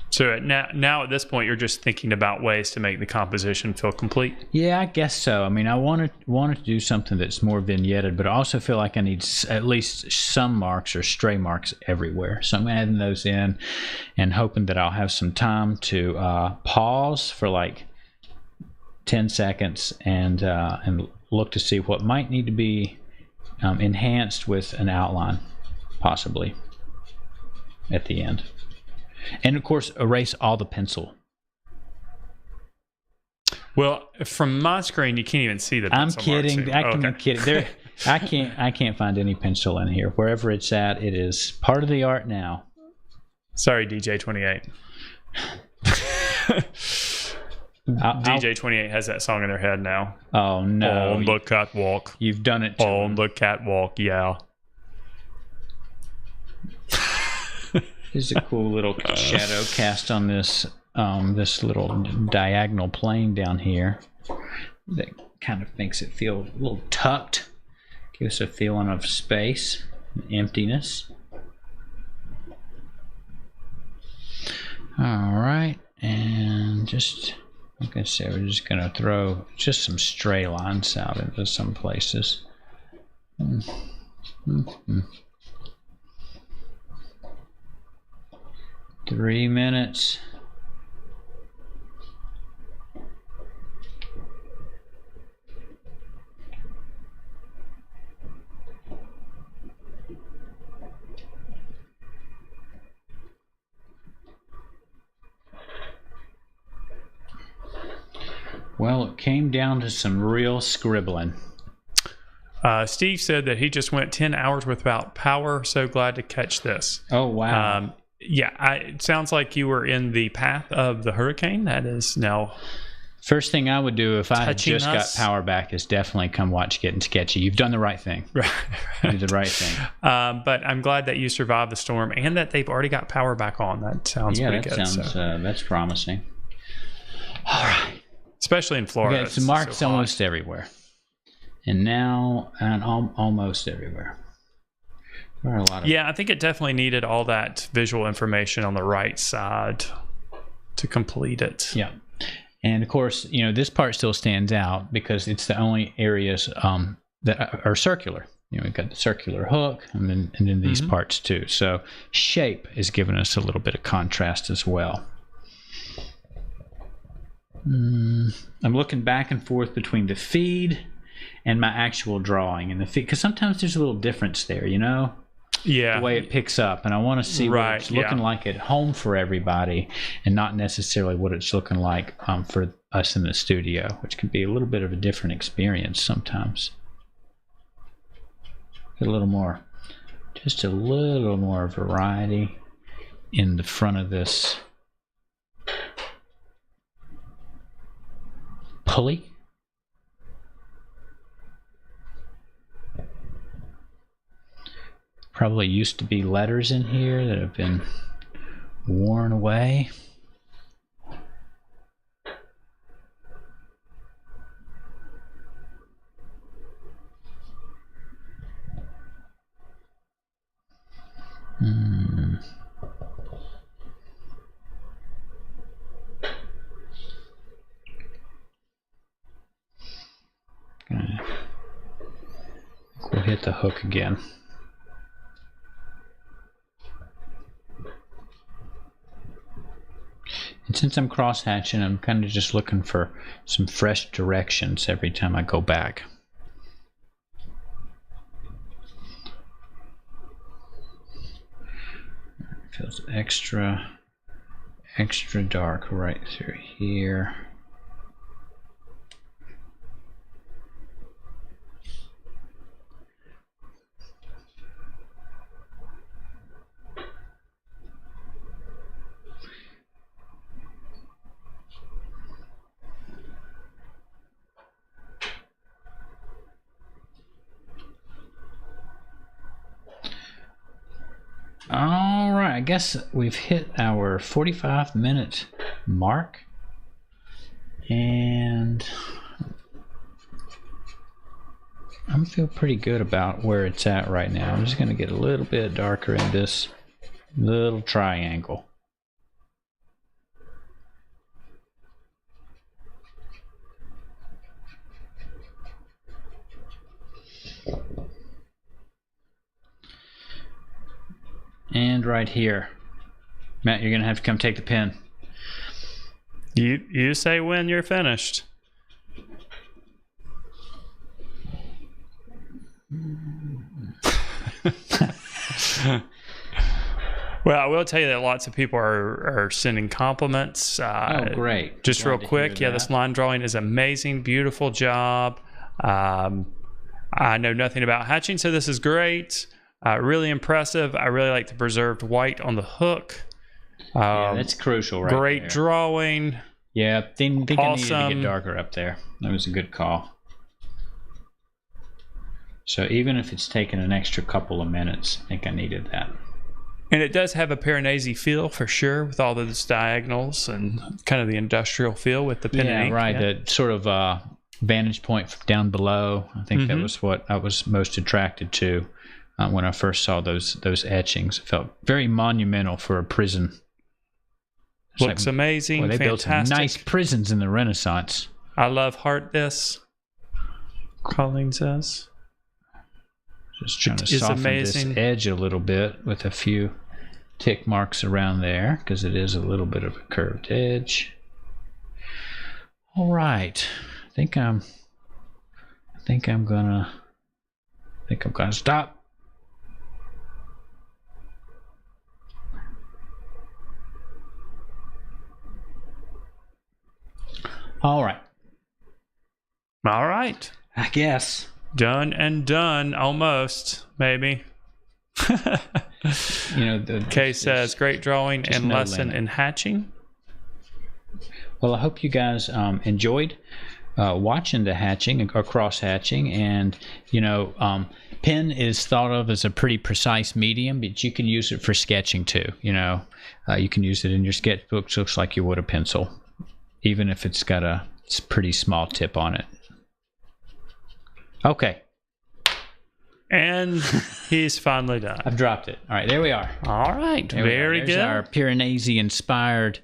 So now at this point, you're just thinking about ways to make the composition feel complete? Yeah, I guess so. I mean, I wanted to do something that's more vignetted, but I also feel like I need at least some marks or stray marks everywhere. So I'm adding those in and hoping that I'll have some time to pause for like 10 seconds and look to see what might need to be enhanced with an outline, possibly, at the end. And of course, erase all the pencil. Well, from my screen, you can't even see the pencil. I'm kidding. I'm kidding. I can't find any pencil in here. Wherever it's at, it is part of the art now. Sorry, DJ 28. DJ 28 has that song in their head now. Oh no! On the catwalk. You've done it. On the catwalk, yeah. There's a cool little shadow cast on this this little diagonal plane down here that kind of makes it feel a little tucked. Gives a feeling of space and emptiness. All right, and just like I said, we're just going to throw just some stray lines out into some places. 3 minutes. Well, it came down to some real scribbling. Steve said that he just went 10 hours without power. So glad to catch this. Oh, wow. Yeah, it sounds like you were in the path of the hurricane. That is now. First thing I would do if I had just got power back is definitely come watch Gettin Sketchy. You've done the right thing. Right. You did the right thing. But I'm glad that you survived the storm and that they've already got power back on. That sounds pretty good. That's promising. All right. Especially in Florida. Okay, so marks almost everywhere. And now, almost everywhere. Yeah, I think it definitely needed all that visual information on the right side to complete it. Yeah. And of course, this part still stands out because it's the only areas that are circular. We've got the circular hook and then these parts too. So shape is giving us a little bit of contrast as well. I'm looking back and forth between the feed and my actual drawing and the feed, because sometimes there's a little difference there, Yeah, the way it picks up, and I want to see what it's looking like at home for everybody, and not necessarily what it's looking like for us in the studio, which can be a little bit of a different experience sometimes. Just a little more variety in the front of this pulley. Probably used to be letters in here that have been worn away. hit the hook again. And since I'm cross-hatching, I'm kind of just looking for some fresh directions every time I go back. It feels extra dark right through here. All right, I guess we've hit our 45-minute mark, and I feel pretty good about where it's at right now. I'm just going to get a little bit darker in this little triangle. And right here. Matt, you're going to have to come take the pen. You say when you're finished. Well, I will tell you that lots of people are sending compliments. Oh, great. Just Glad real to quick, hear yeah, that. this line drawing is amazing. Beautiful job. I know nothing about hatching, so this is great. Really impressive. I really like the preserved white on the hook. Yeah, that's crucial right Great there. drawing. Yeah, think I needed to Awesome. get darker up there. That was a good call. So even if it's taken an extra couple of minutes, I think I needed that. And it does have a Piranesi feel for sure, with all those diagonals and kind of the industrial feel with the pen and Yeah, ink. right. Yeah. The sort of vantage point from down below. I think that was what I was most attracted to when I first saw those etchings. It felt very monumental for a prison. It's Looks amazing. boy, they built some Fantastic. nice prisons in the Renaissance. I love heart this. Colleen says. Just trying to It is soften amazing. this edge a little bit with a few tick marks around there because it is a little bit of a curved edge. All right, I think I'm gonna stop. All right, All right. I guess. Done and done, almost, maybe. Kay says, great drawing just and no lesson limit. in hatching. Well, I hope you guys enjoyed watching the hatching or cross hatching, and pen is thought of as a pretty precise medium, but you can use it for sketching too. You can use it in your sketchbooks, looks like you would a pencil, even if it's got a pretty small tip on it. Okay, And he's finally done. I've dropped it. All right, there we are. All right. There we are. Very There's good. our Piranesi inspired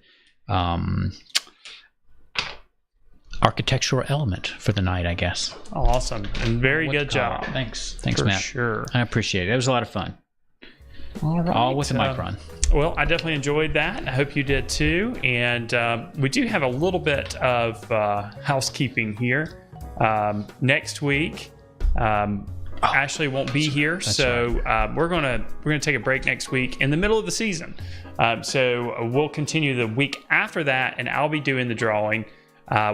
architectural element for the night, I guess. Awesome. And very What to good call job. it. Thanks, For Matt. sure. I appreciate it. It was a lot of fun. All right. All with a micron. Well, I definitely enjoyed that. I hope you did too. And we do have a little bit of housekeeping here. Next week, Ashley won't be here, so we're gonna take a break next week in the middle of the season. So we'll continue the week after that, and I'll be doing the drawing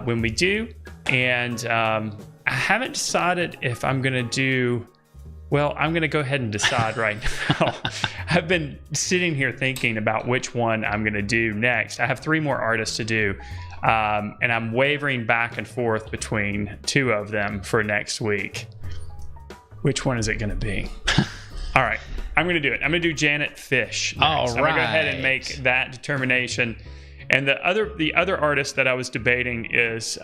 when we do. And I haven't decided if I'm gonna do. Well, I'm going to go ahead and decide right now. I've been sitting here thinking about which one I'm going to do next. I have 3 more artists to do, and I'm wavering back and forth between 2 of them for next week. Which one is it going to be? All right, I'm going to do it. I'm going to do Janet Fish next. All I'm going to go ahead and right. make that determination. And the other artist that I was debating is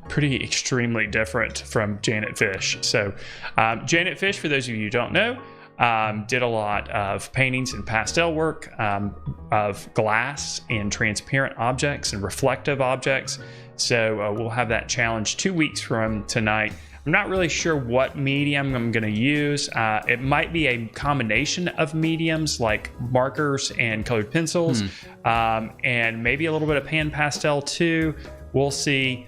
pretty extremely different from Janet Fish. So Janet Fish, for those of you who don't know, did a lot of paintings and pastel work of glass and transparent objects and reflective objects. So we'll have that challenge 2 weeks from tonight. I'm not really sure what medium I'm going to use. It might be a combination of mediums like markers and colored pencils, and maybe a little bit of pan pastel too. We'll see.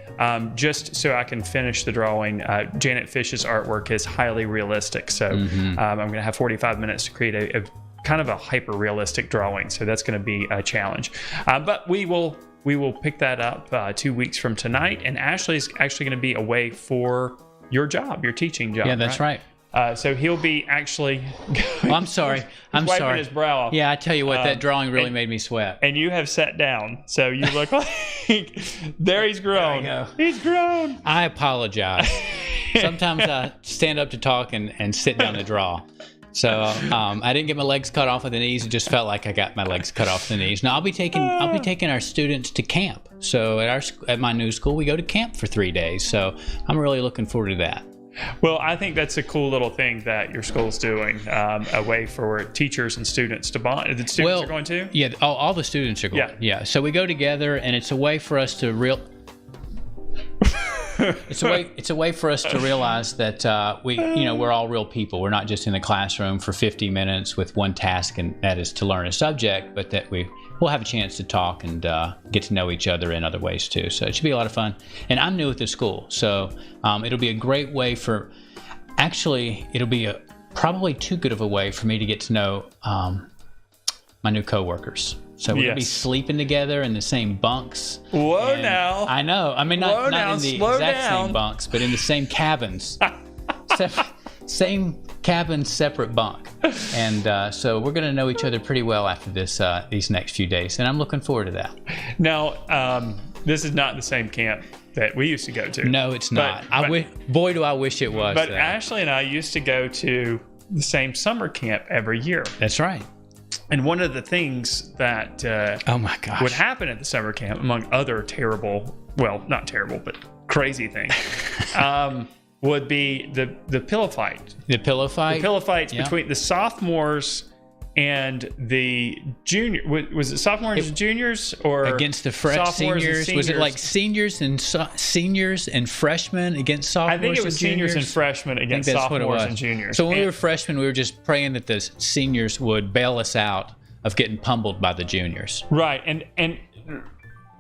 Just so I can finish the drawing, Janet Fish's artwork is highly realistic. So I'm going to have 45 minutes to create a kind of a hyper realistic drawing. So that's going to be a challenge. But we will pick that up 2 weeks from tonight. And Ashley's actually going to be away for your job, your teaching job. Yeah, that's right. So he'll be actually. Well, I'm sorry. I'm wiping sorry. his brow off. Yeah, I tell you what, that drawing really made me sweat. And you have sat down, so you look like there he's grown. There He's grown. I apologize. Sometimes I stand up to talk and sit down to draw. So I didn't get my legs cut off at the knees. It just felt like I got my legs cut off the knees. Now I'll be taking our students to camp. So at my new school, we go to camp for 3 days. So I'm really looking forward to that. Well, I think that's a cool little thing that your school's doing, a way for teachers and students to bond. The students are going to? Yeah, all the students are going. Yeah. So we go together, and it's a way for us to It's a way for us to realize that we're all real people. We're not just in the classroom for 50 minutes with one task, and that is to learn a subject, but that we'll have a chance to talk and get to know each other in other ways too. So it should be a lot of fun. And I'm new at the school, so it'll be a great way for. Actually, it'll be probably too good of a way for me to get to know my new coworkers. So we're going to be sleeping together in the same bunks. Whoa, now. I know. I mean, not in the exact same bunks, but in the same cabins. Same cabin, separate bunk. And so we're going to know each other pretty well after these next few days. And I'm looking forward to that. Now, this is not the same camp that we used to go to. No, it's not. Boy, do I wish it was. But Ashley and I used to go to the same summer camp every year. That's right. And one of the things that oh my gosh, would happen at the summer camp, among other terrible, well, not terrible, but crazy things, would be the pillow fight. The pillow fight? The pillow fights between the sophomores and the junior. Was it sophomores and juniors, or against the seniors? Was it like seniors and freshmen against sophomores? I think it was seniors and freshmen against sophomores and juniors. So when we were freshmen, we were just praying that the seniors would bail us out of getting pummeled by the juniors. Right, and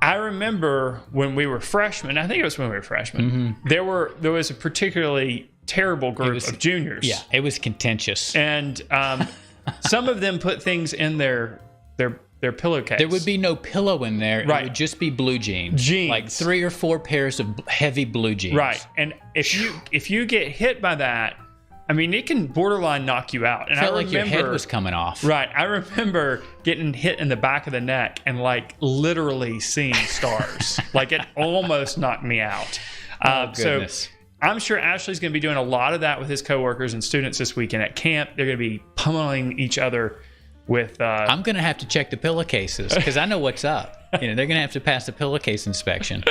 I remember when we were freshmen. I think it was when we were freshmen. There was a particularly terrible group of juniors. Yeah, it was contentious, and some of them put things in their pillowcase. There would be no pillow in there. Right. It would just be blue jeans. Like 3 or 4 pairs of heavy blue jeans. Right. And if you get hit by that, I mean, it can borderline knock you out. And I felt like your head was coming off. Right. I remember getting hit in the back of the neck and like literally seeing stars. Like it almost knocked me out. Oh, goodness. So I'm sure Ashley's going to be doing a lot of that with his coworkers and students this weekend at camp. They're going to be pummeling each other with. I'm going to have to check the pillowcases because I know what's up. They're going to have to pass the pillowcase inspection.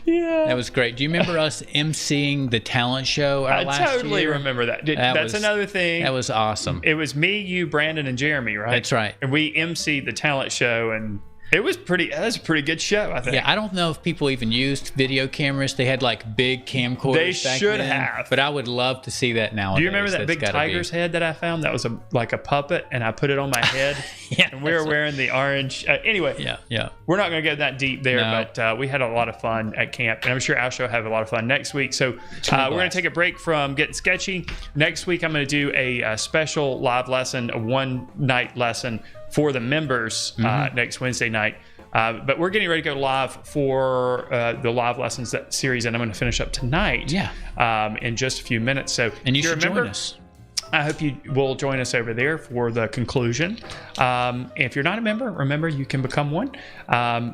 Yeah, that was great. Do you remember us emceeing the talent show last year? I totally remember that. That's another thing. That was awesome. It was me, you, Brandon, and Jeremy, right? That's right. And we emceed the talent show, and that was a pretty good show, I think. Yeah, I don't know if people even used video cameras. They had like big camcorders. They back should then, have. But I would love to see that nowadays. Do you remember that big tiger's head that I found? That was like a puppet, and I put it on my head. Yeah, and we were wearing the orange. Anyway, yeah. We're not going to get that deep there, but we had a lot of fun at camp, and I'm sure Ashley will have a lot of fun next week. So we're going to take a break from Getting Sketchy. Next week, I'm going to do a special live lesson, a one-night lesson for the members next Wednesday night. But we're getting ready to go live for the live lessons series, and I'm going to finish up tonight. In just a few minutes. So and you should join us. I hope you will join us over there for the conclusion. If you're not a member, remember you can become one.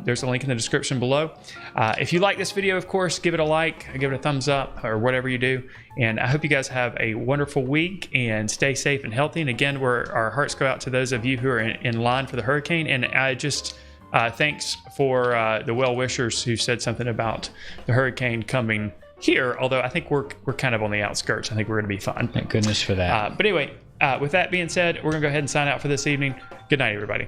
There's a link in the description below. If you like this video, of course, give it a like, give it a thumbs up, or whatever you do. And I hope you guys have a wonderful week and stay safe and healthy. And again, our hearts go out to those of you who are in line for the hurricane. And I just thanks for the well-wishers who said something about the hurricane coming here, although I think we're kind of on the outskirts. I think we're going to be fine. Thank goodness for that. But anyway, with that being said, we're going to go ahead and sign out for this evening. Good night, everybody.